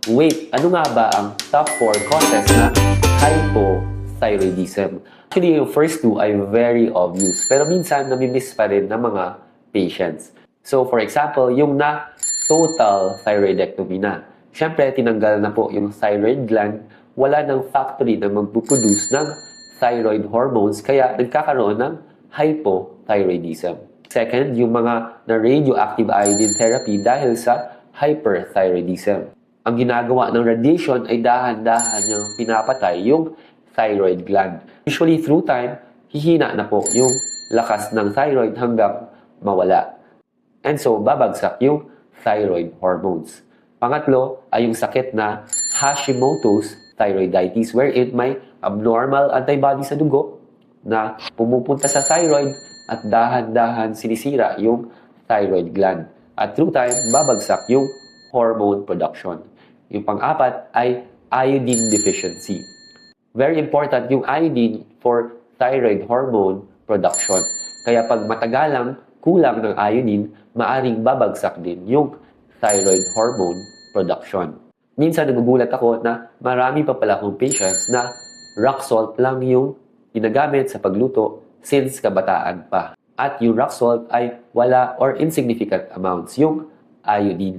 Wait, ano nga ba ang top 4 causes na hypothyroidism? Actually, yung first two ay very obvious, pero minsan namimiss pa rin ng mga patients. So, for example, yung na total thyroidectomy na. Siyempre, tinanggal na po yung thyroid gland, wala ng factory na magpuproduce ng thyroid hormones, kaya nagkakaroon ng hypothyroidism. Second, yung mga na radioactive iodine therapy dahil sa hyperthyroidism. Ang ginagawa ng radiation ay dahan-dahan yung pinapatay yung thyroid gland. Usually through time, hihina na po yung lakas ng thyroid hanggang mawala. And so, babagsak yung thyroid hormones. Pangatlo ay yung sakit na Hashimoto's thyroiditis wherein may abnormal antibody sa dugo na pumupunta sa thyroid at dahan-dahan sinisira yung thyroid gland. At through time, babagsak yung hormone production. Yung pang-apat ay iodine deficiency. Very important yung iodine for thyroid hormone production. Kaya pag matagalang kulang ng iodine, maaring babagsak din yung thyroid hormone production. Minsan nagugulat ako na marami pa pala akong patients na rock salt lang yung ginagamit sa pagluto since kabataan pa. At yung rock salt ay wala or insignificant amounts yung iodine.